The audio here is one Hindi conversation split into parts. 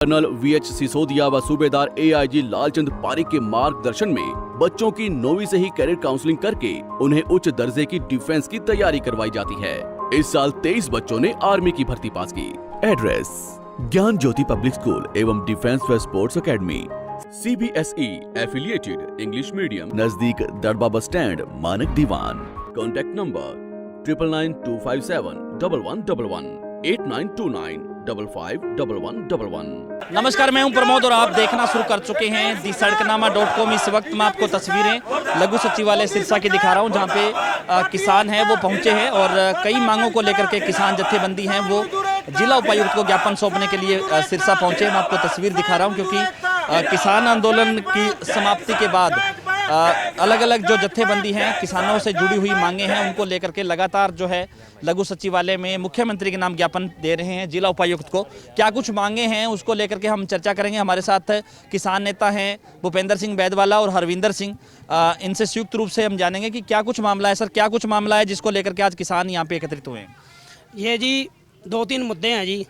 कर्नल VH सिसोदिया व सूबेदार AIG लालचंद पारिक के मार्गदर्शन में बच्चों की 9वीं से ही कैरियर काउंसलिंग करके उन्हें उच्च दर्जे की डिफेंस की तैयारी करवाई जाती है। इस साल 23 बच्चों ने आर्मी की भर्ती पास की। एड्रेस ज्ञान ज्योति पब्लिक स्कूल एवं डिफेंस व sports academy, CBSE affiliated English medium, नजदीक दरबा बस स्टैंड, मानक दीवान। Contact number 9992571111 8929551111। नमस्कार, मैं हूं प्रमोद और आप देखना शुरू कर चुके हैं दी सड़कनामा.com। इस वक्त मैं आपको तस्वीरें लघु सचिवालय सिरसा की दिखा रहा हूं, जहां पे किसान हैं वो पहुंचे हैं और कई मांगों को लेकर के किसान जत्थेबंदी हैं वो जिला उपायुक्त को ज्ञापन सौंपने के लिए सिरसा पहुंचे। मैं आपको तस्वीर दिखा रहा हूं क्योंकि किसान आंदोलन की समाप्ति के बाद अलग अलग जो जत्थेबंदी हैं, किसानों से जुड़ी हुई मांगे हैं, उनको लेकर के लगातार जो है लघु सचिवालय में मुख्यमंत्री के नाम ज्ञापन दे रहे हैं जिला उपायुक्त को। क्या कुछ मांगे हैं उसको लेकर के हम चर्चा करेंगे। हमारे साथ किसान नेता हैं भूपेंद्र सिंह बैदवाला और हरविंदर सिंह। इनसे संयुक्त रूप से हम जानेंगे कि क्या कुछ मामला है। सर, क्या कुछ मामला है जिसको लेकर के आज किसान यहाँ पे एकत्रित हुए हैं? ये जी 2-3 मुद्दे हैं जी।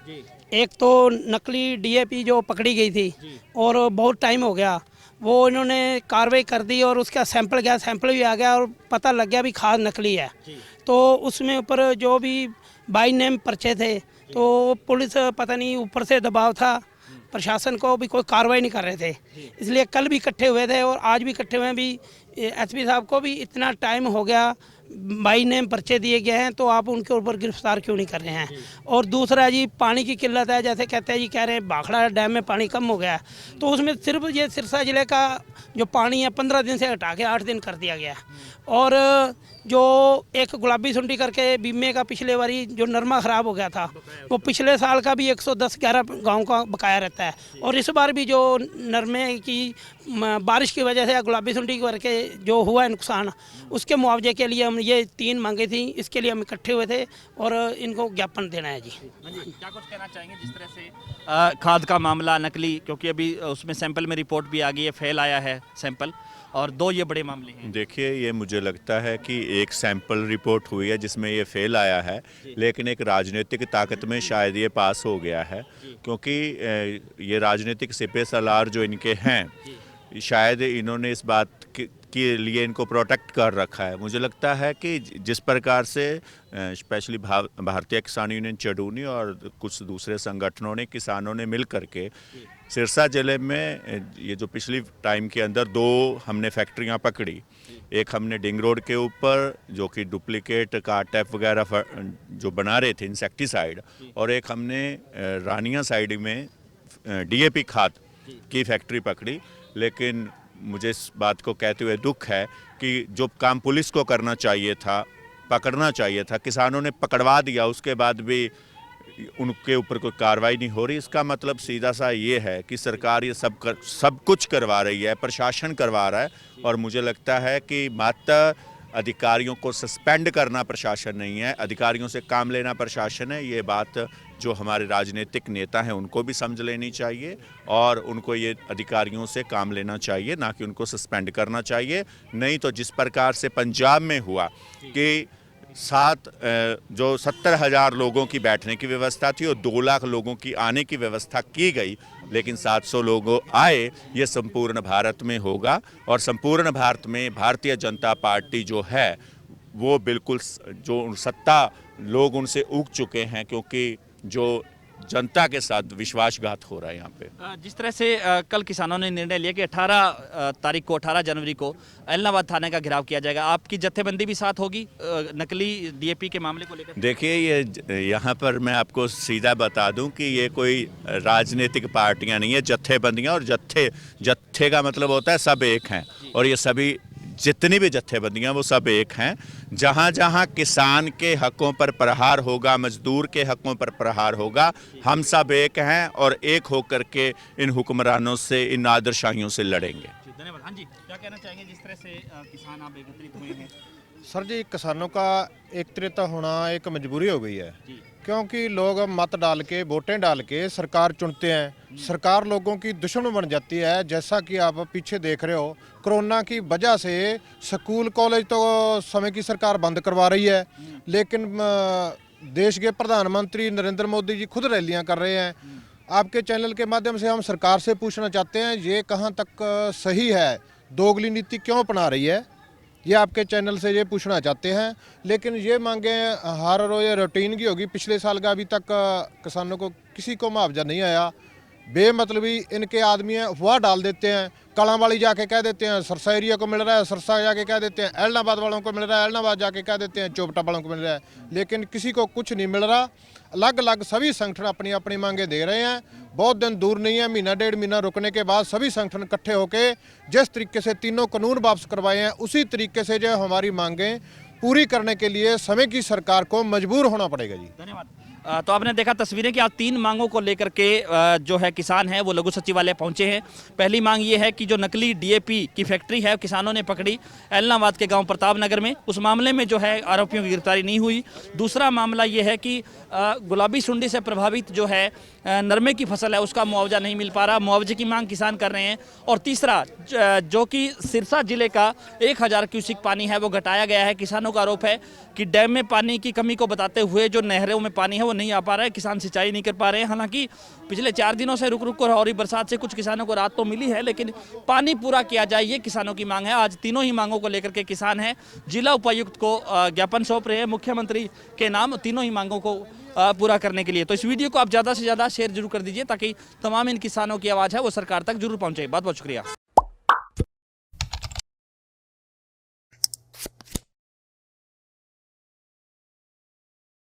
एक तो नकली DAP जो पकड़ी गई थी और बहुत टाइम हो गया, वो इन्होंने कार्रवाई कर दी और उसका सैंपल गया, सैंपल भी आ गया और पता लग गया भी खाद नकली है। तो उसमें ऊपर जो भी बाई नेम पर्चे थे, तो पुलिस पता नहीं ऊपर से दबाव था, प्रशासन को भी कोई कार्रवाई नहीं कर रहे थे। इसलिए कल भी इकट्ठे हुए थे और आज भी इकट्ठे हुए हैं। भी SP साहब को भी इतना टाइम हो गया, बाई नेम पर्चे दिए गए हैं, तो आप उनके ऊपर गिरफ्तार क्यों नहीं कर रहे हैं? और दूसरा जी, पानी की किल्लत है। जैसे कहते हैं जी, कह रहे हैं भाखड़ा डैम में पानी कम हो गया है, तो उसमें सिर्फ ये सिरसा ज़िले का जो पानी है 15 दिन से हटा के 8 दिन कर दिया गया है। और जो एक गुलाबी सुंडी करके बीमे का पिछले बारी जो नरमा ख़राब हो गया था, वो पिछले साल का भी 110-11 गाँव का बकाया रहता है। और इस बार भी जो नरमे की बारिश की वजह से गुलाबी सुंडी करके जो हुआ है नुकसान, उसके मुआवजे के लिए हम ये 3 मांगे थी। इसके लिए हम इकट्ठे हुए थे और इनको ज्ञापन देना है जी। क्या कुछ कहना चाहेंगे जिस तरह से खाद का मामला नकली, क्योंकि अभी उसमें सैंपल में रिपोर्ट भी आ गई है, फेल आया है सैंपल, और 2 ये बड़े मामले हैं। देखिए, ये मुझे लगता है कि एक सैंपल रिपोर्ट हुई है जिसमें ये फेल आया है, लेकिन एक राजनीतिक ताकत में शायद ये पास हो गया है, क्योंकि ये राजनीतिक सिपह सलार जो इनके हैं, शायद इन्होंने इस बात के लिए इनको प्रोटेक्ट कर रखा है। मुझे लगता है कि जिस प्रकार से स्पेशली भारतीय किसान यूनियन चडूनी और कुछ दूसरे संगठनों ने, किसानों ने मिल करके सिरसा ज़िले में ये जो पिछली टाइम के अंदर 2 हमने फैक्ट्रियां पकड़ी। एक हमने डिंग रोड के ऊपर जो कि डुप्लीकेट कार्टैप वगैरह जो बना रहे थे इंसेक्टिसाइड, और एक हमने रानिया साइड में DAP खाद की फैक्ट्री पकड़ी। लेकिन मुझे इस बात को कहते हुए दुख है कि जो काम पुलिस को करना चाहिए था, पकड़ना चाहिए था, किसानों ने पकड़वा दिया, उसके बाद भी उनके ऊपर कोई कार्रवाई नहीं हो रही। इसका मतलब सीधा सा ये है कि सरकार ये सब कुछ करवा रही है, प्रशासन करवा रहा है, और मुझे लगता है कि मात्र अधिकारियों को सस्पेंड करना प्रशासन नहीं है, अधिकारियों से काम लेना प्रशासन है। ये बात जो हमारे राजनीतिक नेता हैं उनको भी समझ लेनी चाहिए और उनको ये अधिकारियों से काम लेना चाहिए, ना कि उनको सस्पेंड करना चाहिए। नहीं तो जिस प्रकार से पंजाब में हुआ कि 70,000 लोगों की बैठने की व्यवस्था थी और 2 लाख लोगों की आने की व्यवस्था की गई, लेकिन 700 लोग आए। ये संपूर्ण भारत में होगा और संपूर्ण भारत में भारतीय जनता पार्टी जो है वो बिल्कुल जो सत्ता लोग उनसे ऊब चुके हैं, क्योंकि जो जनता के साथ विश्वासघात हो रहा है यहाँ पे। जिस तरह से कल किसानों ने निर्णय लिया कि 18 जनवरी को एलनाबाद थाने का घेराव किया जाएगा, आपकी जत्थेबंदी भी साथ होगी नकली DAP के मामले को लेकर? देखिए, ये यहाँ पर मैं आपको सीधा बता दूं कि ये कोई राजनीतिक पार्टियाँ नहीं है, जत्थेबंदियाँ। और जत्थे का मतलब होता है सब एक हैं, और ये सभी जितनी भी जत्थेबंदियाँ वो सब एक हैं। जहाँ जहाँ किसान के हकों पर प्रहार होगा, मजदूर के हकों पर प्रहार होगा, हम सब एक हैं और एक होकर के इन हुक्मरानों से, इन नादरशाहियों से लड़ेंगे। धन्यवाद। हाँ जी, क्या कहना चाहेंगे जिस तरह से किसान आप एकत्रित हुए हैं? सर जी, किसानों का एकत्रित होना एक मजबूरी हो गई है, क्योंकि लोग मत डाल के, वोटें डाल के सरकार चुनते हैं। सरकार लोगों की दुश्मन बन जाती है। जैसा कि आप पीछे देख रहे हो, कोरोना की वजह से स्कूल कॉलेज तो समय की सरकार बंद करवा रही है, लेकिन देश के प्रधानमंत्री नरेंद्र मोदी जी खुद रैलियां कर रहे हैं। आपके चैनल के माध्यम से हम सरकार से पूछना चाहते हैं, ये कहाँ तक सही है, दोगली नीति क्यों अपना रही है, ये आपके चैनल से ये पूछना चाहते हैं। लेकिन ये मांगे हर रोज रूटीन की होगी। पिछले साल का अभी तक किसानों को किसी को मुआवजा नहीं आया। बेमतलबी इनके आदमी हैं, अफवाह डाल देते हैं। कलांवाली जाके कह देते हैं सरसा एरिया को मिल रहा है, सरसा जाके कह देते हैं एलनाबाद वालों को मिल रहा है, एलनाबाद जाके कह देते हैं चोपटा वालों को मिल रहा है, लेकिन किसी को कुछ नहीं मिल रहा। अलग अलग सभी संगठन अपनी अपनी मांगे दे रहे हैं। बहुत दिन दूर नहीं है, महीना डेढ़ महीना रुकने के बाद सभी संगठन इकट्ठे होकर जिस तरीके से तीनों कानून वापस करवाए हैं, उसी तरीके से जो हमारी मांगें पूरी करने के लिए समय की सरकार को मजबूर होना पड़ेगा जी। धन्यवाद। तो आपने देखा तस्वीरें कि आज 3 मांगों को लेकर के जो है किसान हैं वो लघु सचिवालय पहुंचे हैं। पहली मांग ये है कि जो नकली डीएपी की फैक्ट्री है किसानों ने पकड़ी एलनाबाद के गांव प्रताप नगर में, उस मामले में जो है आरोपियों की गिरफ्तारी नहीं हुई। दूसरा मामला ये है कि गुलाबी सुंडी से प्रभावित जो है नरमे की फसल है उसका मुआवजा नहीं मिल पा रहा, मुआवजे की मांग किसान कर रहे हैं। और तीसरा जो कि सिरसा जिले का 1000 क्यूसिक पानी है वो घटाया गया है। किसानों का आरोप है कि डैम में पानी की कमी को बताते हुए जो नहरों में पानी है वो नहीं आ पा रहा है, किसान सिंचाई नहीं कर पा रहे हैं। हालांकि पिछले 4 दिनों से रुक रुक कर हो रही बरसात से कुछ किसानों को राहत तो मिली है, लेकिन पानी पूरा किया जाए ये किसानों की मांग है। आज तीनों ही मांगों को लेकर के किसान हैं, जिला उपायुक्त को ज्ञापन सौंप रहे हैं मुख्यमंत्री के नाम तीनों ही मांगों को पूरा करने के लिए। तो इस वीडियो को आप ज़्यादा से ज़्यादा शेयर जरूर कर दीजिए ताकि तमाम इन किसानों की आवाज़ है वो सरकार तक जरूर पहुँचे। बहुत बहुत शुक्रिया।